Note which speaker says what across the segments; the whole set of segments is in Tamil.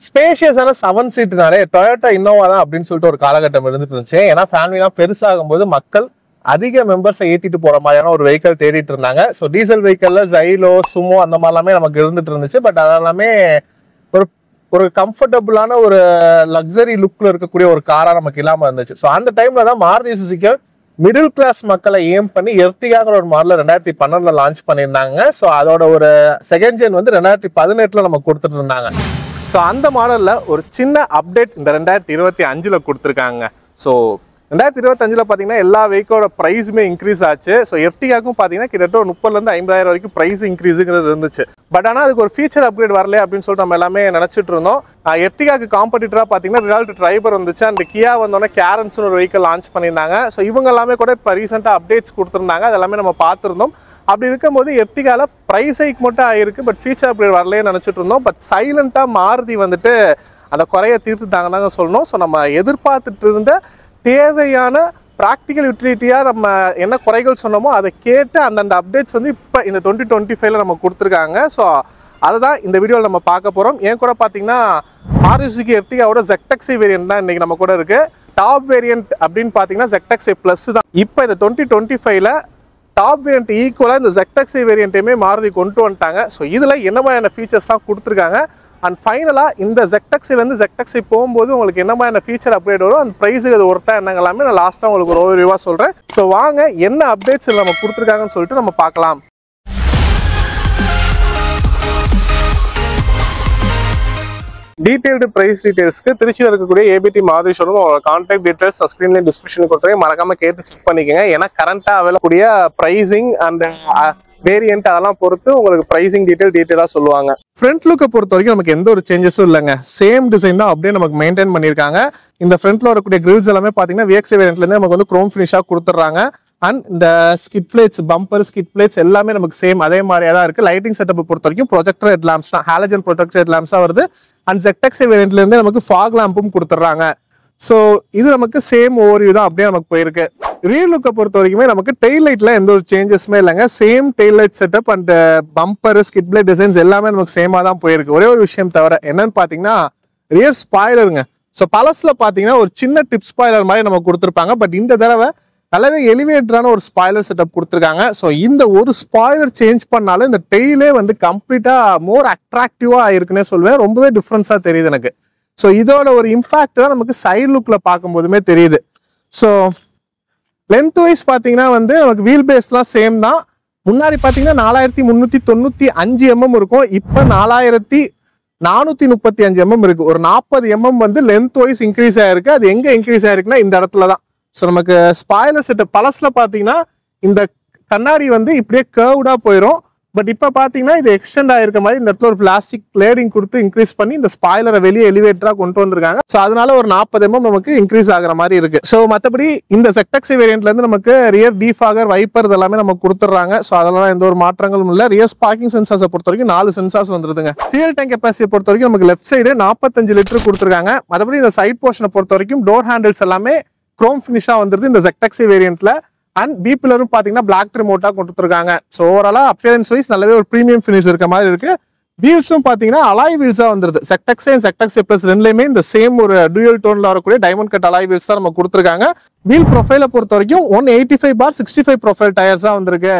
Speaker 1: ஸ்பேஷியஸான 7 சீட்னாலே டொயோட்டா இன்னோவா தான் அப்படின்னு சொல்லிட்டு ஒரு காலகட்டம் இருந்துட்டு இருந்துச்சு. ஏன்னா ஃபேமிலிலாம் பெருசாகும் போது மக்கள் அதிக மெம்பர்ஸை ஏற்றிட்டு போற மாதிரியான ஒரு வெஹிக்கல் தேடிட்டு இருந்தாங்க. ஸோ டீசல் வெஹிக்கல்ல ஜைலோ சுமோ அந்த மாதிரிலாமே நமக்கு இருந்துட்டு இருந்துச்சு. பட் அதெல்லாமே ஒரு ஒரு கம்ஃபர்டபுளான ஒரு லக்ஸரி லுக்ல இருக்கக்கூடிய ஒரு காரா நமக்கு இல்லாம இருந்துச்சு. ஸோ அந்த டைம்ல தான் மாருதி சுசுகி மிடில் கிளாஸ் மக்களை ஏம் பண்ணி எர்டிகாங்கிற ஒரு மாடல 2012 லான்ச் பண்ணியிருந்தாங்க. ஸோ அதோட ஒரு செகண்ட் ஜென் வந்து 2018 நம்ம கொடுத்துட்டு இருந்தாங்க. ஸோ அந்த மாடல்ல ஒரு சின்ன அப்டேட் இந்த 2025 கொடுத்துருக்காங்க. ஸோ 2025 பார்த்தீங்கன்னா எல்லா வெஹிக்கலோட ப்ரைஸுமே இன்க்ரீஸ் ஆச்சு. ஸோ எர்டிகாக்கும் பார்த்தீங்கன்னா கிட்டத்தட்ட ஒரு 30,000 50,000 வரைக்கும் ப்ரைஸ் இன்க்ரீஸுங்கிறது இருந்துச்சு. பட் ஆனால் அதுக்கு ஒரு ஃபீச்சர் அப்கிரேட் வரல அப்படின்னு சொல்லிட்டு நம்ம எல்லாமே நினச்சிட்டு இருந்தோம். எர்டிகாக்கு காம்படிட்டராக பார்த்தீங்கன்னா ரியால்ட் டிரைவர் வந்துச்சு. அண்ட் கியா வந்தோடனே கேரன்ஸ்னு ஒரு வெஹிக்கல் லான்ச் பண்ணியிருந்தாங்க. ஸோ இவங்க எல்லாமே கூட இப்போ ரீசெண்டாக அப்டேட்ஸ் கொடுத்துருந்தாங்க. அது எல்லாமே நம்ம பார்த்துருந்தோம். அப்படி இருக்கும்போது எர்டிகால ப்ரைஸ் ஹைக் மட்டும் ஆயிருக்கு, பட் ஃபீச்சர் அப்கிரேட் வரலையே நினச்சிட்டு இருந்தோம். பட் சைலண்டாக மாருதி வந்துட்டு அந்த குறைய தீர்த்துட்டாங்கன்னு சொல்லணும். ஸோ நம்ம எதிர்பார்த்துட்டு இருந்த தேவையான ப்ராக்டிக்கல் யூட்டிலிட்டியாக நம்ம என்ன குறைகள் சொன்னோமோ அதை கேட்டு அந்தந்த அப்டேட்ஸ் வந்து இப்போ இந்த 2025 நம்ம கொடுத்துருக்காங்க. ஸோ அதை தான் இந்த வீடியோவில் நம்ம பார்க்க போகிறோம். ஏன் கூட பார்த்தீங்கன்னா மாருதி சுசுகி எர்டிகாவோட ZXi வேரியன்ட் தான் இன்றைக்கி நம்ம கூட இருக்குது. டாப் வேரியன்ட் அப்படின்னு பார்த்தீங்கன்னா ZXi ப்ளஸ் தான். இப்போ இந்த 2025 டாப் வேரியன்ட் ஈக்குவலாக இந்த ZXi வேரியன்ட்டையுமே மாருதி கொண்டு வந்துட்டாங்க. ஸோ இதில் என்ன மாதிரியான ஃபீச்சர்ஸ் தான் கொடுத்துருக்காங்க அண்ட் ஃபைனலாக இந்த ZXiலேருந்து ZXi போகும்போது உங்களுக்கு என்ன மாதிரியான ஃபீச்சர் அப்டேட் வரும், அந்த ப்ரைஸுக்கு அது ஒருத்தா என்னங்களாமே நான் லாஸ்ட்டாக உங்களுக்கு ஒரு ஓவர்வியூவாக சொல்கிறேன். ஸோ வாங்க என்ன அப்டேட்ஸ் நம்ம கொடுத்துருக்காங்கன்னு சொல்லிட்டு நம்ம பார்க்கலாம். டீடைல்டு பிரைஸ் டீடைல்ஸ்க்கு திருச்சியில் இருக்கக்கூடிய ABT Maruti showroom contact details ஸ்க்ரீன்ல டிஸ்கிரிப்ஷன் கொடுத்துருக்கேன். மறக்காம கேட்டு செக் பண்ணிக்கோங்க. ஏன்னா கரண்டாக அவைலக்கூடிய ப்ரைசிங் அண்ட் வேரியன்ட் அதெல்லாம் பொறுத்து உங்களுக்கு பிரைசிங் டீட்டெயிலாக சொல்லுவாங்க. ஃப்ரண்ட் லுக்கை பொறுத்த வரைக்கும் நமக்கு எந்த ஒரு சேஞ்சஸும் இல்லைங்க. சேம் டிசைன் தான் அப்படியே நமக்கு மெயின்டைன் பண்ணியிருக்காங்க. இந்த ஃப்ரண்ட்ல வரக்கூடிய கிரில்ஸ் எல்லாமே பார்த்தீங்கன்னா VXi வேரியன்ட்லேருந்து நமக்கு வந்து குரோம் ஃபினிஷாக கொடுத்துட்றாங்க. அண்ட் இந்த skid plates bumper skid plates எல்லாமே நமக்கு சேம் அதே மாதிரியா தான் இருக்கு. லைட்டிங் செட்டப் பொறுத்த வரைக்கும் ப்ரொஜெக்டர் ஹெட் லாம்ப்ஸ் தான், ஹாலஜன் ப்ரொஜெக்டர் ஹெட் லாம்ப்ஸாக வருது. அண்ட் ZXi வேரியன்ட்ல இருந்து நமக்கு ஃபாக் லாம்பும் கொடுத்துட்றாங்க. ஸோ இது நமக்கு சேம் ஓவர்வியூ தான் அப்படியே நமக்கு போயிருக்கு. ரியல் லுக்கை பொறுத்த வரைக்குமே நமக்கு டெயில் லைட்ல எந்த ஒரு சேஞ்சஸுமே இல்லைங்க. Same tail light setup and bumper skid plate designs எல்லாமே நமக்கு சேமா தான் போயிருக்கு. ஒரே ஒரு விஷயம் தவிர என்னன்னு பாத்தீங்கன்னா ரியர் ஸ்பாய்லருங்க. ஸோ பழசுல பாத்தீங்கன்னா ஒரு சின்ன டிப் ஸ்பாய்லர் மாதிரி நமக்கு கொடுத்துருப்பாங்க. பட் இந்த தடவை நல்லாவே எலிவேட்டரான ஒரு ஸ்பாய்லர் செட்டப் கொடுத்துருக்காங்க. ஸோ இந்த ஒரு ஸ்பாய்லர் சேஞ்ச் பண்ணாலும் இந்த டெய்லே வந்து கம்ப்ளீட்டா மோர் அட்ராக்டிவா இருக்குன்னே சொல்லுவேன். ரொம்பவே டிஃப்ரென்ஸா தெரியுது எனக்கு. ஸோ இதோட ஒரு இம்பாக்ட் தான் நமக்கு சைட் லுக்ல பார்க்கும்போதுமே தெரியுது. ஸோ லென்த் வைஸ் பார்த்தீங்கன்னா வந்து நமக்கு வீல் பேஸ்லாம் சேம் தான். முன்னாடி பார்த்தீங்கன்னா 4395 mm இருக்கும். இப்போ 4435 mm இருக்கு. ஒரு 40 mm வந்து லென்த் வைஸ் இன்க்ரீஸ் ஆயிருக்கு. அது எங்க இன்க்ரீஸ் ஆயிருக்குன்னா இந்த இடத்துல தான். ஸோ நமக்கு ஸ்பாய்லர் செட்டப் பழசுல பார்த்தீங்கன்னா இந்த கண்ணாடி வந்து இப்படியே கர்வ்டா போயிடும். பட் இப்போ பார்த்தீங்கன்னா இது எக்ஸ்டெண்ட் ஆயிருக்க மாதிரி இந்த இடத்துல ஒரு பிளாஸ்டிக் லேடிங் கொடுத்து இன்க்ரீஸ் பண்ணி இந்த ஸ்பாய்லரை வெளியே எலிவேட்டரா கொண்டு வந்திருக்காங்க. ஸோ அதனால ஒரு 40 mm நமக்கு இன்க்ரீஸ் ஆகிற மாதிரி இருக்கு. ஸோ மற்றபடி இந்த ZXi வேரியன்ட்ல இருந்து நமக்கு ரியர் டீஃபாகர் வைப்பர் இதெல்லாமே நமக்கு கொடுத்துட்றாங்க. ஸோ அதெல்லாம் எந்த ஒரு மாற்றங்களும் இல்லை. ரியர் ஸ்பார்க்கிங் சென்சார்ஸை பொறுத்த வரைக்கும் 4 சென்சார்ஸ் வந்துருதுங்க. ஃபியூல் டேங்க் கெப்பாசிட்டியை பொறுத்த வரைக்கும் நமக்கு லெஃப்ட் சைடு 45 லிட்டர் கொடுத்துருக்காங்க. மற்றபடி இந்த சைட் போர்ஷனை பொறுத்த வரைக்கும் டோர் ஹேண்டில்ஸ் எல்லாமே குரோம் ஃபினிஷா வந்துருது இந்த ZXi வேரியன்ட்ல. அண்ட் பிபிலரும் பாத்தீங்கன்னா பிளாக் ரிமோட்டா கொடுத்துருக்காங்க. ஸோ ஓவராலா அப்பியரன்ஸ் வைஸ் நல்லாவே ஒரு ப்ரீமியம் ஃபினிஷ் இருக்க மாதிரி இருக்கு. வீல்ஸும் பாத்தீங்கன்னா அலாய் வீல்ஸா வந்துருது. ZXi அண்ட் ZXi Plus ரெண்டுலயுமே இந்த சேம் ஒரு டூயல் டோன்ல வரக்கூடிய டைமண்ட் கட் அலாய் வீல்ஸ் தான் நம்ம கொடுத்துருக்காங்க. வீல் ப்ரொஃபைலை பொறுத்த வரைக்கும் 185/65 ப்ரொஃபைல் டயர்ஸ் தான் வந்திருக்கு.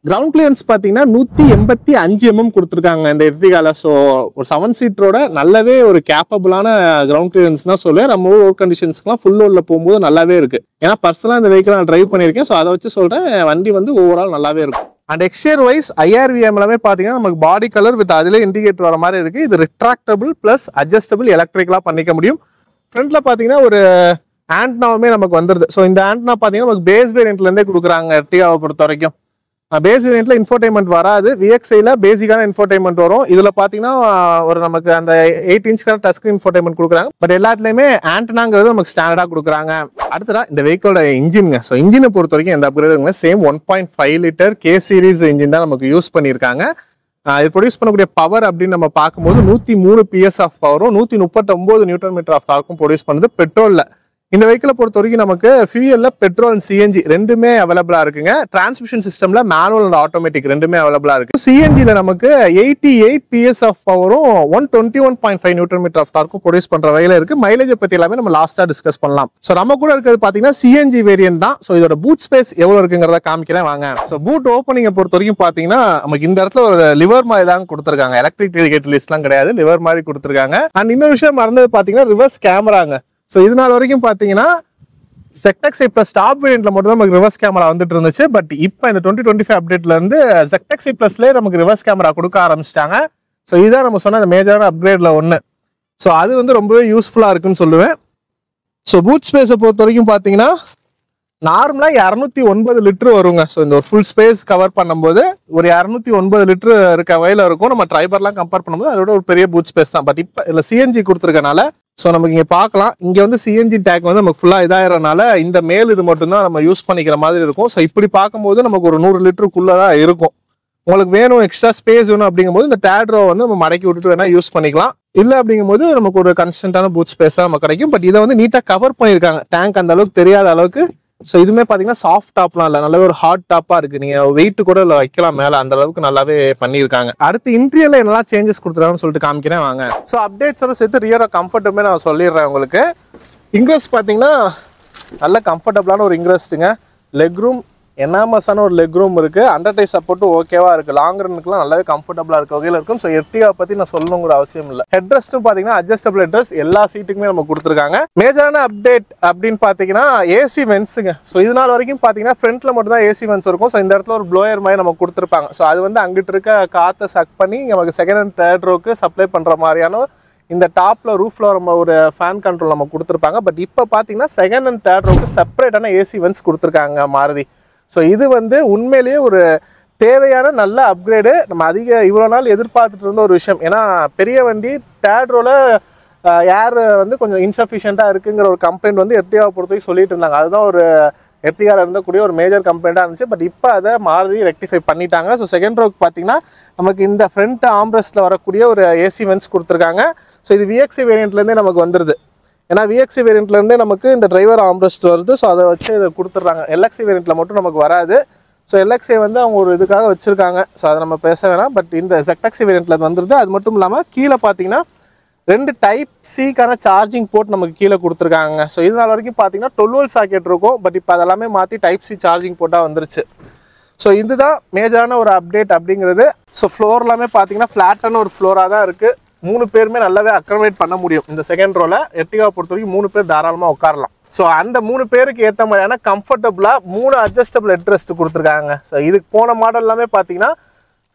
Speaker 1: கிரவுண்ட் கிளியரன்ஸ் பாத்தீங்கன்னா 185 mm கொடுத்துருக்காங்க இந்த எர்டிகால. ஸோ ஒரு 7 சீட்டரோட நல்லாவே ஒரு கேப்பபிளான கிரவுண்ட் கிளியரன்ஸ் தான் சொல்லுவேன். நம்ம ரோட் கண்டிஷன்ஸ்க்குலாம் ஃபுல் லோட்ல போகும்போது நல்லாவே இருக்கு. ஏன்னா பர்சனலா இந்த வெஹிக்கிள் நான் டிரைவ் பண்ணியிருக்கேன். ஸோ அதை வச்சு சொல்றேன் வண்டி வந்து ஓவரால் நல்லாவே இருக்கும். அண்ட் எக்ஸ்டியர் வைஸ் IRVM எல்லாமே பாத்தீங்கன்னா நமக்கு பாடி கலர் வித் அதிலே இண்டிகேட்டர் வர மாதிரி இருக்கு. இது ரிட்ராக்டபிள் பிளஸ் அட்ஜஸ்டபிள் எலக்ட்ரிக்கலா பண்ணிக்க முடியும். ஃப்ரண்ட்ல பாத்தீங்கன்னா ஒரு ஆண்டனாவுமே நமக்கு வந்துருது. ஸோ இந்த ஆண்டனா பாத்தீங்கன்னா நமக்கு பேஸ் வேரியன்ட்ல இருந்தே கொடுக்குறாங்க எர்டிகாவை பொறுத்த வரைக்கும். பேஸ் வேரியன்ட்ல இன்ஃபோடைன்மெண்ட் வராது. VXiல பேசிக்கான இன்ஃபோடைன்மெண்ட் வரும். இதுல பாத்தீங்கன்னா ஒரு நமக்கு அந்த 8 இன்ச்க்கான டச் ஸ்கிரீன் இன்ஃபோடைன்மெண்ட் கொடுக்குறாங்க. பட் எல்லாத்துலயுமே ஆண்டனாங்கிறது நமக்கு ஸ்டாண்டர்டா கொடுக்குறாங்க. அடுத்ததா இந்த வெஹிக்கிளோட இன்ஜின்ங்க. ஸோ இன்ஜினை பொறுத்த வரைக்கும் எந்த upgrade same 1.5 litre K series engine தான் நமக்கு யூஸ் பண்ணியிருக்காங்க. இது ப்ரொடியூஸ் பண்ணக்கூடிய பவர் அப்படின்னு நம்ம பார்க்கும்போது 103 PS ஆஃப் பவரும் 139 Nm ஆஃப் டார்க்கும் ப்ரொடியூஸ் பண்ணுது பெட்ரோல்ல. இந்த வெஹிக்கிளை பொறுத்த வரைக்கும் நமக்கு ஃபியூயல்ல பெட்ரோல் அண்ட் சிஎன்ஜி ரெண்டுமே அவைலபிளா இருக்குங்க. டிரான்ஸ்மிஷன் சிஸ்டம்ல மேனுவல் அண்ட் ஆட்டோமேட்டிக் ரெண்டுமே அவைலபிளா இருக்கு. சிஎன்ஜில நமக்கு 88 PS ஆஃப் பவரும் 121.5 நியூட்டன் மீட்டர் ஆஃப் டார்க்கும் ப்ரொடியூஸ் பண்ற வகையில இருக்கு. மைலேஜை பத்தி எல்லாமே நம்ம லாஸ்டா டிஸ்கஸ் பண்ணலாம். ஸோ நம்ம கூட இருக்கிறது பாத்தீங்கன்னா சிஎன்ஜி வேரியன்ட் தான். ஸோ இதோட பூட் ஸ்பேஸ் எவ்வளவு இருக்குங்கிறத காமிக்கிறேன் வாங்க. ஸோ பூட் ஓப்பனிங்கை பொறுத்த வரைக்கும் பாத்தீங்கன்னா நமக்கு இந்த இடத்துல ஒரு லிவர் மாதிரி தான் கொடுத்துருக்காங்க. எலக்ட்ரிக் டெலிகேட் லிஸ்ட்லாம் கிடையாது, லிவர் மாதிரி கொடுத்துருக்காங்க. அண்ட் இன்னொரு விஷயம் மறந்தது பாத்தீங்கன்னா ரிவர்ஸ் கேமராங்க. ஸோ இதனால வரைக்கும் பார்த்தீங்கன்னா ZXi Plus டாப் வேரியன்ட்ல மட்டும் தான் நமக்கு ரிவர்ஸ் கேமரா வந்துட்டு இருந்துச்சு. பட் இப்போ இந்த 2025 அப்டேட்ல இருந்து ZXi Plusலேயே நமக்கு ரிவர்ஸ் கேமரா கொடுக்க ஆரம்பிச்சிட்டாங்க. ஸோ இதுதான் நம்ம சொன்ன அந்த மேஜரான அப்கிரேட்ல ஒன்று. ஸோ அது வந்து ரொம்பவே யூஸ்ஃபுல்லாக இருக்குன்னு சொல்லுவேன். ஸோ பூட் ஸ்பேஸை பொறுத்த வரைக்கும் பார்த்தீங்கன்னா நார்மலாக 209 லிட்டர் வருங்க. ஸோ இந்த ஒரு ஃபுல் ஸ்பேஸ் கவர் பண்ணும்போது ஒரு 209 லிட்டர் இருக்க வகையில் இருக்கும். நம்ம ட்ரைபர்லாம் கம்பேர் பண்ணும்போது அதோட ஒரு பெரிய பூட் ஸ்பேஸ் தான். பட் இப்போ இல்லை சிஎன்ஜி கொடுத்துருக்கனால ஸோ நமக்கு இங்கே பார்க்கலாம், இங்கே வந்து சிஎன்ஜி டேக் வந்து நமக்கு ஃபுல்லாக இதாகிறனால இந்த மேல் இது மட்டும்தான் நம்ம யூஸ் பண்ணிக்கிற மாதிரி இருக்கும். ஸோ இப்படி பார்க்கும்போது நமக்கு ஒரு 100 லிட்டருக்குள்ளே தான் இருக்கும். உங்களுக்கு வேணும் எக்ஸ்ட்ரா ஸ்பேஸ் வேணும் அப்படிங்கும்போது இந்த டேட்ரோ வந்து நம்ம மடக்கி விட்டுட்டு வேணா யூஸ் பண்ணிக்கலாம். இல்லை அப்படிங்கும்போது நமக்கு ஒரு கன்ஸ்டன்டான பூட் ஸ்பேஸாக நமக்கு கிடைக்கும். பட் இதை வந்து நீட்டாக கவர் பண்ணியிருக்காங்க, டேங்க் அந்த அளவுக்கு தெரியாத அளவுக்கு. ஸோ இதுவுமே பார்த்தீங்கன்னா சாஃப்ட் டாப்லாம் இல்லை, நல்லாவே ஒரு ஹார்ட் டாப்பாக இருக்குது. நீங்கள் வெயிட் கூட இல்லை வைக்கலாம் மேலே, அந்த அளவுக்கு நல்லாவே பண்ணியிருக்காங்க. அடுத்து இன்டீரியரில் என்னெல்லாம் சேஞ்சஸ் கொடுத்துருக்காங்கன்னு சொல்லிட்டு காமிக்கிறேன் வாங்க. ஸோ அப்டேட்ஸோட சேர்த்து ரியரோ கம்ஃபர்ட்டுமே நான் சொல்லிடுறேன் உங்களுக்கு. இன்க்ரெஸ்ட் பார்த்தீங்கன்னா நல்ல கம்ஃபர்டபுளான ஒரு இன்க்ரெஸ்ட்டுங்க. லெக் ரூம் எனாமஸான ஒரு லெக் ரூம் இருக்குது. அண்டர் டை சப்போர்ட்டும் ஓகேவா இருக்குது. லாங் ரன்னுக்குலாம் நல்லாவே கம்ஃபர்டபுளாக இருக்க வகையில் இருக்கும். ஸோ எர்டிகா பற்றி நான் சொல்லணுங்கிற அவசியம் இல்லை. ஹெட் ரெஸ்ட்டும் பார்த்தீங்கன்னா அட்ஜஸ்டபிள் ஹெட் ரெஸ்ட் எல்லா சீட்டுக்குமே நம்ம கொடுத்துருக்காங்க. மேஜரான அப்டேட் அப்படின்னு பார்த்தீங்கன்னா ஏசி வென்ஸுங்க. ஸோ இதனால் வரைக்கும் பார்த்தீங்கன்னா ஃப்ரண்ட்ல மட்டும் தான் ஏசி வென்ஸ் இருக்கும். ஸோ இந்த இடத்துல ஒரு ப்ளோயர் மாதிரி நம்ம கொடுத்துருப்பாங்க. ஸோ அது வந்து அங்கிட்டு இருக்க காற்றை சக் பண்ணி நமக்கு second and third rohu supply பண்ணுற மாதிரியான இந்த டாப்ல ரூஃப்ல நம்ம ஒரு ஃபேன் கண்ட்ரோல் நம்ம கொடுத்துருப்பாங்க. பட் இப்போ பார்த்தீங்கன்னா செகண்ட் அண்ட் தேர்ட் ரோக்கு செப்பரேட்டான ஏசி வென்ஸ் கொடுத்துருக்காங்க மாருதி. ஸோ இது வந்து உண்மையிலேயே ஒரு தேவையான நல்ல அப்கிரேடு. நம்ம இவ்வளோ நாள் எதிர்பார்த்துட்டு இருந்த ஒரு விஷயம். ஏன்னா பெரிய வண்டி தேர்ட் ஏர் வந்து கொஞ்சம் இன்சஃபிஷியண்ட்டாக இருக்குங்கிற ஒரு கம்ப்ளைண்ட் வந்து எர்டிகாவை பொறுத்தவரைக்கும் சொல்லிட்டு இருந்தாங்க. அதுதான் ஒரு எர்டிகாவில் இருந்தக்கூடிய ஒரு மேஜர் கம்ப்ளைண்ட்டாக இருந்துச்சு. பட் இப்போ அதை மாறி ரெக்டிஃபை பண்ணிட்டாங்க. ஸோ செகண்ட் ரோக்கு பார்த்தீங்கன்னா நமக்கு இந்த ஃப்ரண்ட் ஆம்ரெஸ்ட்டில் வரக்கூடிய ஒரு ஏசி வென்ஸ் கொடுத்துருக்காங்க. ஸோ இது VXi வேரியண்ட்லேருந்தே நமக்கு வந்துடுது. ஏன்னா VXi வேரியண்ட்லேருந்தே நமக்கு இந்த டிரைவர் ஆம்ரெஸ்ட் வருது. ஸோ அதை வச்சு இதை கொடுத்துட்றாங்க. LXi வேரியண்ட்டில் மட்டும் நமக்கு வராது. ஸோ LXi வந்து அவங்க ஒரு இதுக்காக வச்சுருக்காங்க. ஸோ அதை நம்ம பேச வேணாம். பட் இந்த ZXi வேரியண்ட்டில் வந்துடுது. அது மட்டும் இல்லாமல் கீழே பார்த்தீங்கன்னா 2 டைப் சிக்கான சார்ஜிங் போர்ட் நமக்கு கீழே கொடுத்துருக்காங்க. ஸோ இதனால் வரைக்கும் பார்த்தீங்கன்னா 12 volt சாக்கெட் இருக்கும். பட் இப்போ அதெல்லாமே மாற்றி டைப் சி சார்ஜிங் போர்ட்டாக வந்துருச்சு. ஸோ இதுதான் மேஜரான ஒரு அப்டேட் அப்படிங்கிறது. ஸோ ஃப்ளோர் எல்லாமே பார்த்தீங்கன்னா ஃப்ளாட்டான ஒரு ஃப்ளோராக தான் இருக்குது. 3 பேருமே நல்லாவே அக்கமடேட் பண்ண முடியும். இந்த செகண்ட் ரோல எர்டிகாவை பொறுத்த வரைக்கும் 3 பேர் தாராளமாக உட்காரலாம். ஸோ அந்த 3 பேருக்கு ஏற்ற மாதிரியான கம்ஃபர்டபுளாக 3 அட்ஜஸ்டபிள் ஹெட் ரெஸ்ட் கொடுத்துருக்காங்க. ஸோ இதுக்கு போன மாடல் எல்லாமே பார்த்தீங்கன்னா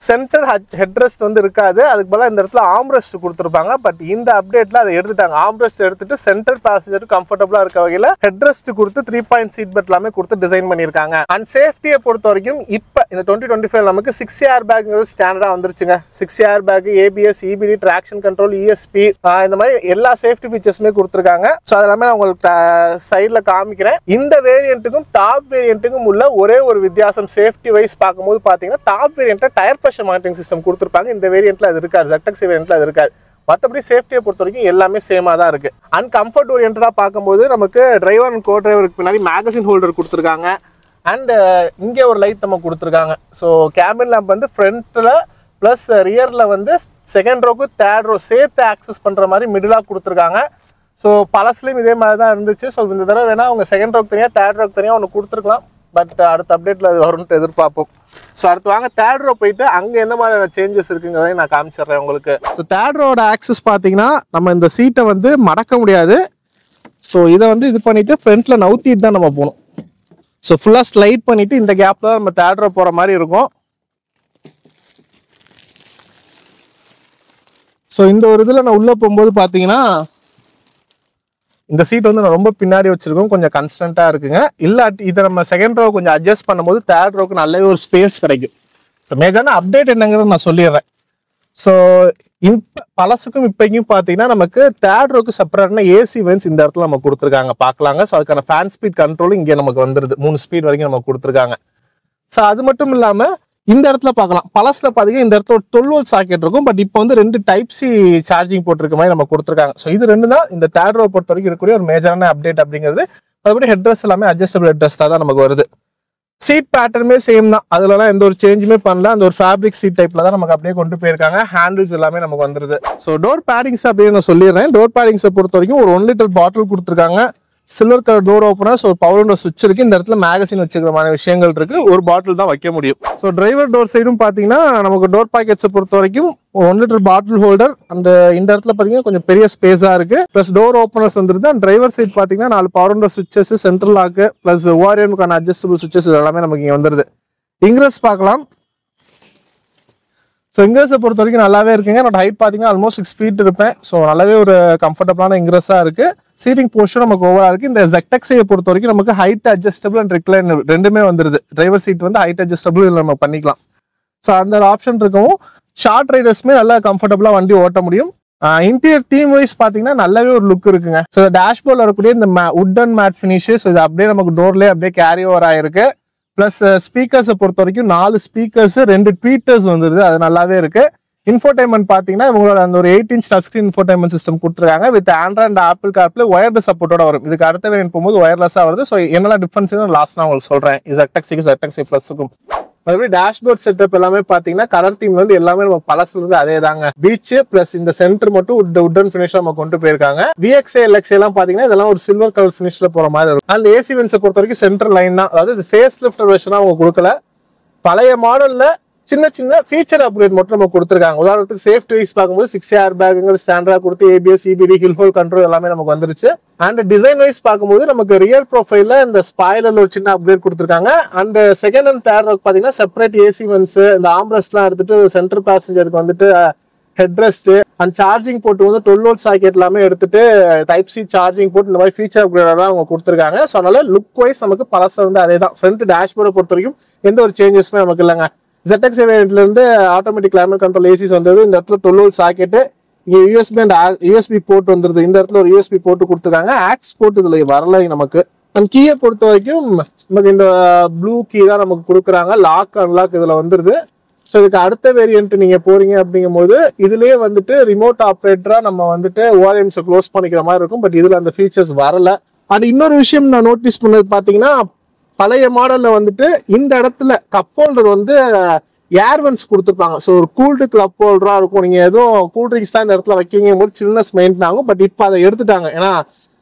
Speaker 1: சென்டர் ஹெட் ரெஸ்ட் வந்து இருக்காது. அதுக்கு பதிலாக இந்த இடத்துல ஆம்ரெஸ்ட் கொடுத்துருப்பாங்க. பட் இந்த அப்டேட்ல அதை எடுத்துட்டாங்க. ஆம்ரெஸ்ட் எடுத்துட்டு சென்டர் பேசஞ்சருக்கு கம்ஃபர்டபுளா இருக்க வகையில் ஹெட் ரெஸ்ட் கொடுத்து 3 பாயிண்ட் சீட் பெல்ட் எல்லாமே கொடுத்து டிசைன் பண்ணியிருக்காங்க. அண்ட் சேஃப்டியை பொறுத்த வரைக்கும் இப்போ இந்த 2025 நமக்கு 6 ஏர் பேக்ங்கிறது ஸ்டாண்டர்டாக வந்துருச்சுங்க. 6 air bag, ABS, EBD, traction control, ESP இந்த மாதிரி எல்லா சேஃப்டி ஃபீச்சர்ஸுமே கொடுத்துருக்காங்க. ஸோ அதெல்லாமே நான் உங்களுக்கு சைடில் காமிக்கிறேன். இந்த வேரியண்ட்டுக்கும் டாப் வேரியண்ட்டுக்கும் உள்ள ஒரே ஒரு வித்தியாசம் சேஃப்டி வைஸ் பார்க்கும்போது பார்த்தீங்கன்னா டாப் வேரியண்ட்டில் டயர் மானிட்டரிங் சிஸ்டம் கொடுத்திருப்பாங்க. இந்த வேரியண்ட்ல அது இருக்காது. ZXi வேரியண்ட்ல அது இருக்காது. மற்றபடி சேஃப்டியை பொறுத்த வரைக்கும் எல்லாமே சேமா தான் இருக்கு. அண்ட் கம்ஃபர்ட் ஓரியன்டா பார்க்கும்போது நமக்கு டிரைவர் அண்ட் கோ டிரைவருக்கு பின்னாடி மேகசின் ஹோல்டர் கொடுத்துருக்காங்க. அண்ட் இங்கே ஒரு லைட் நம்ம கொடுத்துருக்காங்க. ஸோ கேபின் லேம்ப் வந்து ஃப்ரண்ட்ல பிளஸ் ரியர்ல வந்து செகண்ட் ரோக்கு தேர்ட் ரோ சேர்த்து ஆக்சஸ் பண்ற மாதிரி மிடிலாக கொடுத்துருக்காங்க. ஸோ பழசுலையும் இதே மாதிரி தான் இருந்துச்சு. ஸோ இந்த தடவை வேணா அவங்க செகண்ட் ரோக்கு தனியாக தேர்ட் ரோக்கு தனியாக ஒன்று கொடுத்துருக்கலாம். பட் அடுத்த அப்டேட்ல அது வரும்னு எதிர்பார்ப்போம். ஸோ அடுத்து வாங்க தேர்ட் ரோ போயிட்டு அங்கே என்ன மாதிரியான சேஞ்சஸ் இருக்குங்கிறதையும் நான் காமிச்சிடுறேன் உங்களுக்கு. ஸோ தேர்ட் ரோட ஆக்சஸ் பார்த்தீங்கன்னா நம்ம இந்த சீட்டை வந்து மடக்க முடியாது. ஸோ இதை வந்து இது பண்ணிட்டு ஃப்ரண்ட்ல நவுத்திட்டு தான் நம்ம போகணும். ஸோ ஃபுல்லாக ஸ்லைட் பண்ணிட்டு இந்த கேப்ல நம்ம தேர்ட் ரோ போகிற மாதிரி இருக்கும். ஸோ இந்த ஒரு இதில் நான் உள்ளே போகும்போது பார்த்தீங்கன்னா இந்த சீட் வந்து நான் ரொம்ப பின்னாடி வச்சிருக்கோம், கொஞ்சம் கன்ஸ்டன்டா இருக்குங்க. இல்லாட்டி இதை நம்ம செகண்ட் ரோ கொஞ்சம் அட்ஜஸ்ட் பண்ணும்போது தேர்ட் ரோக்கு நல்ல ஒரு ஸ்பேஸ் கிடைக்கும். ஸோ மேஜரான அப்டேட் என்னங்கிறது நான் சொல்லிடுறேன். ஸோ இப்போ பழசுக்கும் இப்போக்கும் பார்த்தீங்கன்னா நமக்கு தேர்ட் ரோக்கு செப்பரேட்டான ஏசி வென்ஸ் இந்த இடத்துல நம்ம கொடுத்துருக்காங்க, பார்க்கலாங்க. ஸோ அதுக்கான ஃபேன் ஸ்பீட் கண்ட்ரோலும் இங்கே நமக்கு வந்துடுது. 3 ஸ்பீட் வரைக்கும் நம்ம கொடுத்துருக்காங்க. ஸோ அது மட்டும் இல்லாமல் இந்த இடத்துல பார்க்கலாம், பழசுல பாத்தீங்கன்னா இந்த இடத்துல ஒரு 12 வோல்ட் சாக்கெட் இருக்கும். பட் இப்போ வந்து 2 டைப் சி சார்ஜிங் போர்ட் இருக்க மாதிரி நம்ம கொடுத்துருக்காங்க. ஸோ இது 2 தான் இந்த தேர்ட் ரோ பொறுத்த வரைக்கும் இருக்கக்கூடிய ஒரு மேஜரான அப்டேட் அப்படிங்கிறது. அதுபடி ஹெட்ரஸ் எல்லாமே அட்ஜஸ்டபிள் ஹெட்ரஸ் தான் நமக்கு வருது. சீட் பேட்டர்னுமே சேம் தான், அதுலலாம் எந்த ஒரு சேஞ்சுமே பண்ணல. அந்த ஒரு ஃபேப்ரிக் சீட் டைப்ல தான் நமக்கு அப்படியே கொண்டு போயிருக்காங்க. ஹேண்டில்ஸ் எல்லாமே நமக்கு வந்துருது. ஸோ டோர் பேடிங்ஸ் அப்படின்னு நான் சொல்லிடுறேன். டோர் பேடிங்ஸை பொறுத்த வரைக்கும் ஒரு 1 லிட்டர் பாட்டில் கொடுத்துருக்காங்க. Silver colour door opener. So power window சுவிட்ச் இருக்கு. இந்த இடத்துல மேகசின் வச்சுக்கிற மாதிரி விஷயங்கள் இருக்கு. ஒரு பாட்டில் தான் வைக்க முடியும். ஸோ டிரைவர் டோர் சைடும் பார்த்தீங்கன்னா நமக்கு டோர் பாக்கெட்ஸை பொறுத்த வரைக்கும் 1 லிட்டர் பாட்டில் ஹோல்டர். அந்த இந்த இடத்துல பார்த்தீங்கன்னா கொஞ்சம் பெரிய ஸ்பேஸா இருக்கு. பிளஸ் டோர் ஓப்பனர்ஸ் வந்துருது. அண்ட் டிரைவர் சைட் பார்த்தீங்கன்னா 4 power window switches, central lock plus ஓஆர்எம்கான அட்ஜஸ்டபிள் சுவிச்சஸ் எல்லாமே நமக்கு இங்கே வந்துருது. இங்கிரஸ் பார்க்கலாம். ஸோ இங்கிரஸை பொறுத்த வரைக்கும் நல்லாவே இருக்குங்க. என்னோட ஹைட் பார்த்தீங்கன்னா ஆல்மோஸ்ட் 6 feet இருப்பேன். ஸோ நல்லாவே ஒரு கம்ஃபர்டபுளான இங்கிரஸாக இருக்கு. சீட்டிங் போஸ்டர் நமக்கு ஓவரா இருக்கு. இந்த ZXஐ பொறுத்த வரைக்கும் நமக்கு ஹைட் அட்ஜஸ்டபிள் அண்ட் ரிக்ளைன் ரெண்டுமே வந்துருது. டிரைவர் சீட் வந்து ஹைட் அட்ஜஸ்டபிள் நம்ம பண்ணிக்கலாம். ஸோ அந்த ஆப்ஷன் இருக்கவும் ஷார்ட் ரைடர்ஸ்மே நல்லா கம்ஃபர்டபுளா வண்டி ஓட்ட முடியும். இன்டீரியர் தீம் வைஸ் பாத்தீங்கன்னா நல்லாவே ஒரு லுக் இருக்குங்க. ஸோ டேஷ்போர்ட்ல வரக்கூடிய இந்த வுட் அண்ட் மேட் ஃபினிஷஸ் இது அப்படியே நமக்கு டோர்லேயே அப்படியே கேரி ஓவர் ஆயிருக்கு. பிளஸ் ஸ்பீக்கர்ஸை பொறுத்த வரைக்கும் 4 ஸ்பீக்கர்ஸ் 2 ட்வீட்டர்ஸ் வந்துருது. அது நல்லாவே இருக்கு. இன்ஃபோடைன்மெண்ட் பாத்தீங்கன்னா இவங்களோட அந்த ஒரு 8 inch touch screen infotainment system கொடுத்துருக்காங்க. With Android and Apple CarPlay wireless சப்போர்ட்டோட வரும். இதுக்கு அடுத்த வேரியன்ட் போகும்போது ஒயர்லெஸ்ஸா வருது. ஸோ என்னெல்லாம் டிஃபரன்ஸ் லாஸ்ட் நான் உங்களுக்கு சொல்றேன். ZXஐ பிளஸுக்கும் மறுபடியும் டேஷ்போர்ட் செட்டப் எல்லாமே பாத்தீங்கன்னா கலர் தீம் வந்து எல்லாமே நம்ம பழசுல இருந்து அதே தாங்க. பீச் பிளஸ் இந்த சென்டர் மட்டும் வுட்டன் ஃபினிஷ் நம்ம கொண்டு போயிருக்காங்க. VXA LXA எல்லாம் பாத்தீங்கன்னா இதெல்லாம் ஒரு சில்வர் கலர் ஃபினிஷ்ல போற மாதிரி இருக்கும். அந்த ஏசி வென்ஸை பொறுத்த வரைக்கும் சென்டர் லைன் தான். அதாவது ஃபேஸ் லிஃப்ட் வெர்ஷனா அவங்க கொடுக்கல. பழைய மாடல்ல சின்ன சின்ன ஃபீச்சர் அப்கிரேட் மட்டும் நம்ம கொடுத்துருக்காங்க. உதாரணத்துக்கு சேஃப்டி வைஸ் பார்க்கும்போது 6 ஏர் பேக்குங்கிற ஸ்டாண்டர்டா கொடுத்து ABS EBD hill hold control எல்லாமே நமக்கு வந்துருச்சு. அண்ட் டிசைன் வைஸ் பார்க்கும்போது நமக்கு ரியர் ப்ரொஃபைல்ல இந்த ஸ்பாயிலர்ல ஒரு சின்ன அப்கிரேட் கொடுத்துருக்காங்க. அண்ட் செகண்ட் அண்ட் தேர்ட் பாத்தீங்கன்னா செப்பரேட் ஏசி வென்ஸ், இந்த ஆம்ரஸ்ட்லாம் எடுத்துட்டு சென்டர் பேசஞ்சருக்கு வந்துட்டு ஹெட்ரெஸ்ட் அண்ட் சார்ஜிங் போர்ட் வந்து 12 வோல்ட் சாக்கெட் எல்லாமே எடுத்துட்டு டைப் சி சார்ஜிங் போர்ட் இந்த மாதிரி ஃபீச்சர் அப்கிரேட் தான் அவங்க கொடுத்துருக்காங்க. ஸோ அதனால லுக் வைஸ் நமக்கு பழச வந்து அதே தான். ஃப்ரண்ட் டேஷ்போர்டை பொறுத்த வரைக்கும் எந்த ஒரு சேஞ்சஸுமே நமக்கு இல்லைங்க. ZXஐ வேரியன்ட்ல இருந்து ஆட்டோமேட்டிக் கிளைமேட் கண்ட்ரோல் ஏசிஸ் வந்தது. இந்த இடத்துல 12 வோல்ட் சாக்கெட், இங்க USB அண்ட் USB போர்ட் வந்துருது. இந்த இடத்துல ஒரு USB போர்ட் கொடுத்துருக்காங்க. ஆக்ஸ் போர்ட் இதுல வரல நமக்கு. நம்ம கீயை பொறுத்த வரைக்கும் நமக்கு இந்த ப்ளூ கீ தான் நமக்கு கொடுக்குறாங்க. லாக் அன்லாக் இதுல வந்துருது. ஸோ இதுக்கு அடுத்த வேரியன்ட் நீங்க போறீங்க அப்படிங்கும் போது இதுலயே வந்துட்டு ரிமோட் ஆப்ரேட்டரா நம்ம வந்துட்டு ORMs க்ளோஸ் பண்ணிக்கிற மாதிரி இருக்கும். பட் இதுல அந்த ஃபீச்சர்ஸ் வரல. அண்ட் இன்னொரு விஷயம் நான் நோட்டீஸ் பண்ணது பாத்தீங்கன்னா பழைய மாடல்ல வந்துட்டு இந்த இடத்துல கப் ஹோல்டர் வந்து ஏர்வன்ஸ் கொடுத்துருப்பாங்க. ஸோ ஒரு கூல்டு கப் ஹோல்டரா இருக்கும். நீங்க எதுவும் கூல் ட்ரிங்க்ஸ் தான் இந்த இடத்துல வைக்கிங்க போது சில்னஸ் மெயின்டைன் ஆகும். பட் இப்போ அதை எடுத்துட்டாங்க. ஏன்னா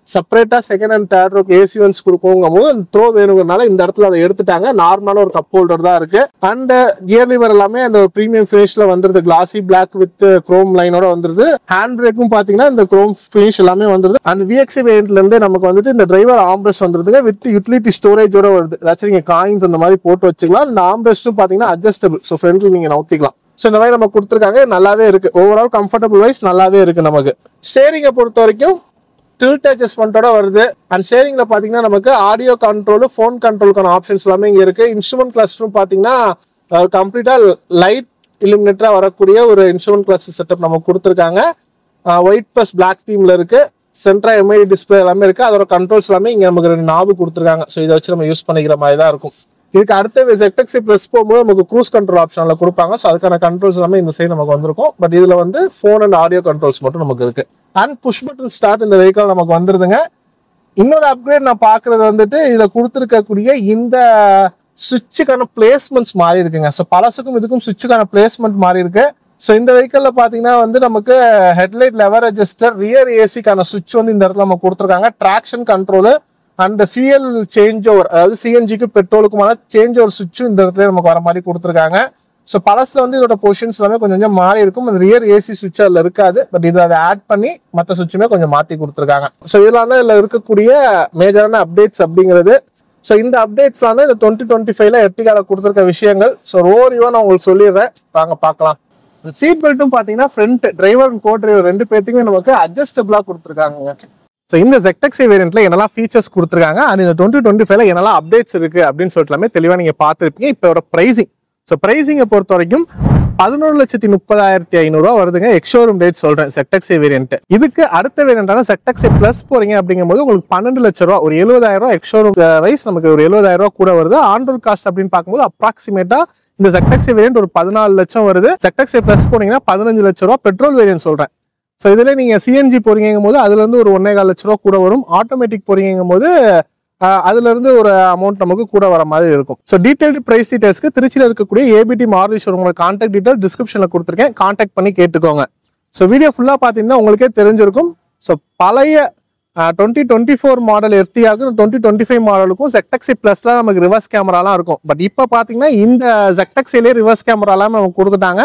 Speaker 1: செப்பரேட்டா செகண்ட் அண்ட் தேர்ட் ரோக்கு ஏசி வென்ஸ் கொடுக்குங்கும் போது த்ரோ வேணுங்கிறனால இந்த இடத்துல அதை எடுத்துட்டாங்க. நார்மலான ஒரு கப் ஹோல்டர் தான் இருக்கு. அண்ட் கியர் லிவர் எல்லாமே அந்த பிரீமியம் ஃபினிஷ்ல வந்துருது. கிளாசி பிளாக் வித் குரோம் லைனோட வந்துருது. ஹேண்ட் பிரேக்கும் பாத்தீங்கன்னா இந்த குரோம் ஃபினிஷ் எல்லாமே வந்துருது. அந்த VXA வேரியன்ட்ல இருந்து நமக்கு வந்துட்டு இந்த டிரைவர் ஆம்ரெஸ்ட் வந்துருதுங்க. வித் யூட்டிலிட்டி ஸ்டோரேஜோட வருது. ஏதாச்சும் நீங்க காயின்ஸ் அந்த மாதிரி போட்டு வச்சுக்கலாம். இந்த ஆம்ரெஸ்டும் பாத்தீங்கன்னா அட்ஜஸ்டபிள். ஸோ ஃப்ரண்ட்ல நீங்க நவுத்திக்கலாம். ஸோ இந்த மாதிரி நம்ம கொடுத்துருக்காங்க. நல்லாவே இருக்கு. ஓவரால் கம்ஃபர்டபுள் வைஸ் நல்லாவே இருக்கு. நமக்கு ஸ்டேரிங்கை பொறுத்த வரைக்கும் டில்ட் அட்ஜஸ்ட்மெண்டோட வருது. அண்ட் ஸ்டேரிங்ல பாத்தீங்கன்னா நமக்கு ஆடியோ கண்ட்ரோல், ஃபோன் கண்ட்ரோலுக்கான ஆப்ஷன்ஸ் எல்லாமே இங்க இருக்கு. இன்ஸ்ட்ருமெண்ட் கிளஸ்டரும் பாத்தீங்கன்னா கம்ப்ளீட்டா லைட் இலுமினேட்டரா வரக்கூடிய ஒரு இன்ஸ்ட்ருமெண்ட் கிளஸ்டர் செட்டப் நமக்கு கொடுத்துருக்காங்க. ஒயிட் பிளஸ் பிளாக் தீம்ல இருக்கு. சென்ட்ரா MID டிஸ்பிளே எல்லாமே இருக்கு. அதோட கண்ட்ரோல்ஸ் எல்லாமே இங்க நமக்கு 2 நாபு கொடுத்துருக்காங்க. ஸோ இதை வச்சு நம்ம யூஸ் பண்ணிக்கிற மாதிரி தான் இருக்கும். இதுக்கு அடுத்த ZXஐ பிளஸ் போகும்போது நமக்கு க்ரூஸ் கண்ட்ரோல் ஆப்ஷன்ல கொடுப்பாங்க. ஸோ அதுக்கான கண்ட்ரோல்ஸ் எல்லாமே இந்த சைடு நமக்கு வந்திருக்கும். பட் இதுல வந்து ஃபோன் அண்ட் ஆடியோ கண்ட்ரோல்ஸ் மட்டும் நமக்கு இருக்கு. அண்ட் புஷ் பட்டன் ஸ்டார்ட் இந்த வெஹிக்கிள் நமக்கு வந்துருதுங்க. இன்னொரு அப்கிரேட் நான் பாக்குறது வந்துட்டு இதுல கொடுத்துருக்கக்கூடிய இந்த சுவிட்சுக்கான பிளேஸ்மெண்ட்ஸ் மாறி இருக்குங்க. ஸோ பழசுக்கும் இதுக்கும் சுவிட்சுக்கான பிளேஸ்மெண்ட் மாறி இருக்கு. ஸோ இந்த வெஹிக்கிள்ல பாத்தீங்கன்னா வந்து நமக்கு ஹெட்லைட் லெவர் அட்ஜஸ்டர், ரியர் ஏசிக்கான சுவிட்ச் வந்து இந்த இடத்துல நம்ம கொடுத்துருக்காங்க. Traction control and fuel change over, அதாவது சிஎன்ஜிக்கு பெட்ரோலுக்குமான சேஞ்ச் ஓவர் சுவிட்சும் இந்த இடத்துல நமக்கு வர மாதிரி கொடுத்துருக்காங்க. ஸோ பழசுல வந்து இதோட பொசிஷன்ஸ் எல்லாமே கொஞ்சம் மாறி இருக்கும். ரியர் ஏசி சுவிட்ச் அதில் இருக்காது. பட் இதை அதை ஆட் பண்ணி மற்ற சுவிட்சுமே கொஞ்சம் மாற்றி கொடுத்துருக்காங்க. ஸோ இதெல்லாம் தான் இதில் இருக்கக்கூடிய மேஜரான அப்டேட்ஸ் அப்படிங்கிறது. ஸோ இந்த அப்டேட்ஸ்லாம் தான் இந்த 2025ல எர்டிகால கொடுத்துருக்க விஷயங்கள். ஸோ ஓரிவா நான் உங்களுக்கு சொல்லிடுறேன், வாங்க பார்க்கலாம். சீட் பெல்ட்டும் பார்த்தீங்கன்னா front driver and go driver 2 பேர்த்துக்குமே நமக்கு அட்ஜஸ்டபிளா கொடுத்துருக்காங்க. ஸோ இந்த ZXஐ வேரியன்ட்ல என்னெல்லாம் ஃபீச்சர்ஸ் கொடுத்துருக்காங்க, அண்ட் இந்த 2025ல என்னெல்லாம் அப்டேட்ஸ் இருக்கு அப்படின்னு சொல்லிட்டு எல்லாமே தெளிவாக நீங்க பார்த்துருப்பீங்க. இப்போ பிரைசிங், ஸோ பிரைசிங்கை பொறுத்த வரைக்கும் 11,30,500 வருதுங்க. எக்ஸ்ஷோரூம் ரேட் சொல்றேன் ZXஐ வேரியன்ட். இதுக்கு அடுத்த வேரியன்டான ZXஐ பிளஸ் போறீங்க அப்படிங்கும்போது உங்களுக்கு 12 லட்ச ரூபா, ஒரு 70,000 எக்ஸ்ஷோரூம் வைஸ் நமக்கு ஒரு 70,000 கூட வருது. ஆன் ரோட் காஸ்ட் அப்படின்னு பார்க்கும்போது அப்ராக்சிமேட்டா இந்த ZXi வேரியன்ட் ஒரு 14 லட்சம் வருது. ZXi பிளஸ் போனீங்கன்னா 15 லட்சம் ரூபா பெட்ரோல் வேரியன்ட் சொல்றேன். ஸோ இதுல நீங்க சிஎன்ஜி போறீங்கும் போது அதுல இருந்து ஒரு 1.25 லட்ச ரூபா கூட வரும். ஆட்டோமேட்டிக் போறீங்கும் போது அதுல இருந்து ஒரு அமௌண்ட் நமக்கு கூட வர மாதிரி இருக்கும். ஸோ டீடைல்டு பிரைஸ் டீடைல்ஸ்க்கு திருச்சியில் இருக்கக்கூடிய ஏபிடி மாருதி ஷோரூமோட கான்டாக்ட் டீடைல் டிஸ்கிரிப்ஷன்ல கொடுத்துருக்கேன். கான்டாக்ட் பண்ணி கேட்டுக்கோங்க. ஸோ வீடியோ ஃபுல்லா பாத்தீங்கன்னா உங்களுக்கே தெரிஞ்சிருக்கும். ஸோ பழைய 2024 மாடல் எர்டிகாக்கும் 2025 மாடலுக்கும் ZXi பிளஸ்ல நமக்கு ரிவர்ஸ் கேமராலாம் இருக்கும். பட் இப்போ பாத்தீங்கன்னா இந்த ZXiலே ரிவர்ஸ் கேமராலாம் நமக்கு கொடுத்துட்டாங்க.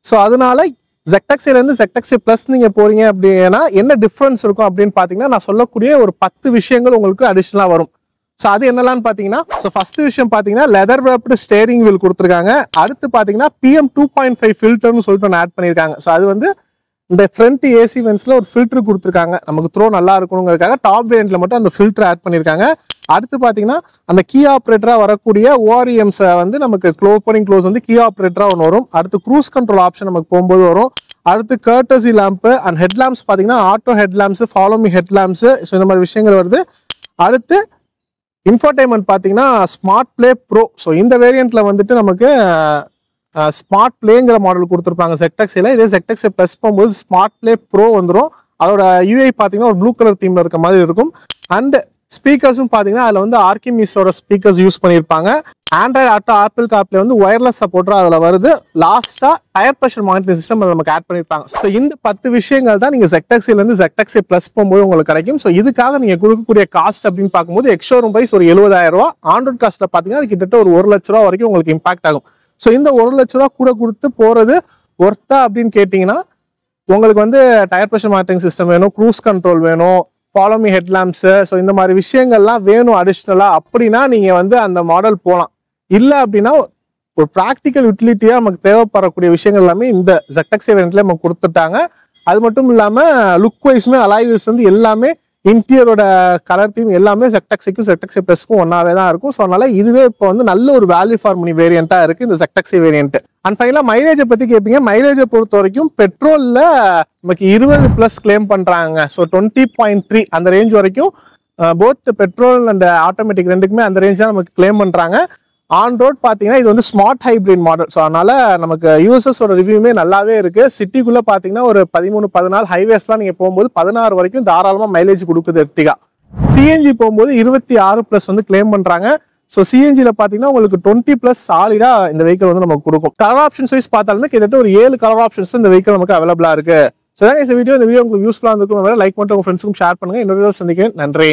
Speaker 1: ஸோ அதனால ZXiல இருந்து ZXi பிளஸ் நீங்க போறீங்க அப்படின்னா என்ன டிஃபரன்ஸ் இருக்கும் அப்படின்னு பாத்தீங்கன்னா நான் சொல்லக்கூடிய ஒரு 10 விஷயங்கள் உங்களுக்கு அடிஷனலா வரும். ஸோ அது என்னெல்லாம் பாத்தீங்கன்னா, ஸோ ஃபர்ஸ்ட் விஷயம் பாத்தீங்கன்னா லெதர் வேப்டு ஸ்டேரிங் வீல் கொடுத்துருக்காங்க. அடுத்து பாத்தீங்கன்னா PM 2.5 ஃபில்டர்னு சொல்லிட்டு ஒன்று ஆட் பண்ணியிருக்காங்க. ஸோ அது வந்து இந்த ஃப்ரண்ட் ஏசி வென்ஸ்ல ஒரு ஃபில்டர் கொடுத்துருக்காங்க. நமக்கு த்ரோ நல்லா இருக்கணுங்கிறதுக்காக டாப் வேரியன்ட்ல மட்டும் அந்த ஃபில்டர் ஆட் பண்ணியிருக்காங்க. அடுத்து பாத்தீங்கன்னா அந்த கீ ஆப்ரேட்டரா வரக்கூடிய ஓஆர்எம்ஸ் வந்து நமக்கு ஓப்பனிங் க்ளோஸ் வந்து கீ ஆப்ரேட்டரா ஒன்று வரும். அடுத்து க்ரூஸ் கண்ட்ரோல் ஆப்ஷன் நமக்கு போகும்போது வரும். அடுத்து courtesy lamp and head lamps பாத்தீங்கன்னா auto head lamps, follow me head lamps, so இந்த மாதிரி விஷயங்கள் வருது. அடுத்து இன்ஃபோடைன்மெண்ட் பாத்தீங்கன்னா ஸ்மார்ட் பிளே ப்ரோ. ஸோ இந்த வேரியன்ட்ல வந்துட்டு நமக்கு ஸ்மார்ட் பிளேங்கிற மாடல் கொடுத்துருப்பாங்க ZXiல. இதே ZXi பிளஸ் போகும்போது ஸ்மார்ட் பிளே ப்ரோ வந்துடும். அதோட யூஐ பாத்தீங்கன்னா ஒரு ப்ளூ கலர் தீம்ல இருக்க மாதிரி இருக்கும். அண்ட் ஸ்பீக்கர்ஸும் பாத்தீங்கன்னா அதுல வந்து ஆர்கிமிஸோட ஸ்பீக்கர்ஸ் யூஸ் பண்ணியிருப்பாங்க. ஆண்ட்ராய்டு ஆட்டோ ஆப்பிள் காப்ல வந்து ஒயர்லெஸ் சப்போர்ட்டா அதுல வருது. லாஸ்டா டயர் ப்ரெஷர் மானிட்டரிங் சிஸ்டம் நமக்கு ஆட் பண்ணிருப்பாங்க. ஸோ இந்த 10 விஷயங்கள் தான் நீங்க ZXiல இருந்து ZXi பிளஸ் போகும்போது உங்களுக்கு கிடைக்கும். ஸோ இதுக்காக நீங்க கொடுக்கக்கூடிய காஸ்ட் அப்படின்னு பார்க்கும்போது எக்ஸ்ஷோரூம் பிரைஸ் ஒரு 70,000 ரூபா. ஆன்ரோட் காஸ்ட்ல பாத்தீங்கன்னா அது கிட்டத்தட்ட ஒரு 1 லட்ச ரூபா வரைக்கும் உங்களுக்கு இம்பாக்ட் ஆகும். ஸோ இந்த 1 லட்ச ரூபா கூட கொடுத்து போறது ஒர்த்தா அப்படின்னு கேட்டீங்கன்னா உங்களுக்கு வந்து டயர் ப்ரெஷர் மானிட்டரிங் சிஸ்டம் வேணும், க்ரூஸ் கண்ட்ரோல் வேணும், follow me head lamps, so இந்த மாதிரி விஷயங்கள்லாம் வேணும் அடிஷ்னலா அப்படின்னா நீங்க வந்து அந்த மாடல் போகலாம். இல்லை அப்படின்னா ஒரு ப்ராக்டிக்கல் யூட்டிலிட்டியா நமக்கு தேவைப்படக்கூடிய விஷயங்கள் எல்லாமே இந்த ZXi வேரியன்ட்ல நமக்கு கொடுத்துட்டாங்க. அது மட்டும் இல்லாம லுக் வைஸ்மே அலாய் வீல்ஸ் வந்து எல்லாமே இன்டீரியரோட கலர் தீம் எல்லாமே ZXiக்கும் ZXi பிளஸ்க்கும் ஒன்னாவே தான் இருக்கும். ஸோ அதனால இதுவே இப்போ வந்து நல்ல ஒரு வேல்யூ ஃபார் மணி வேரியண்டா இருக்கு இந்த ZXi வேரியன்ட். அண்ட் ஃபைனலா மைலேஜை பத்தி கேட்பீங்க. மைலேஜை பொறுத்த வரைக்கும் பெட்ரோல்ல நமக்கு 20+ கிளைம் பண்றாங்க. ஸோ 20.3 அந்த ரேஞ்ச் வரைக்கும் போத் பெட்ரோல் அண்ட் ஆட்டோமேட்டிக் ரெண்டுக்குமே அந்த ரேஞ்ச் தான் நமக்கு கிளைம் பண்றாங்க. ஆன் ரோட் பாத்தீங்கன்னா இது வந்து ஸ்மார்ட் ஹைபிரிட் மாடல். ஸோ அதனால நமக்கு யூசர்ஸோட ரிவ்யூமே நல்லாவே இருக்கு. சிட்டிக்குள்ள பாத்தீங்கன்னா ஒரு 13-14 ஹைவேஸ்லாம் நீங்க போகும்போது 16 வரைக்கும் தாராளமா மைலேஜ் கொடுக்குது எர்டிகா. சிஎன்ஜி போகும்போது 26+ வந்து கிளைம் பண்றாங்க. ஸோ சிஎன்ஜில பாத்தீங்கன்னா உங்களுக்கு 20+ சாலிடா இந்த வெஹிக்கிள் வந்து நமக்கு கொடுக்கும். கலர் ஆப்ஷன்ஸ் வைஸ் பார்த்தாலுமே கிட்டத்தட்ட ஒரு 7 கலர் ஆப்ஷன்ஸ் இந்த வெஹிக்கிள் நமக்கு அவைலபிளா இருக்கு. ஸோ இந்த வீடியோ உங்களுக்கு யூஸ்ஃபுல்லா இருக்கும். லைக் பண்ணிட்டு உங்க ஃப்ரெண்ட்ஸுக்கும் ஷேர் பண்ணுங்க. இன்னொரு வீடியோ சந்திக்கிறேன். நன்றி.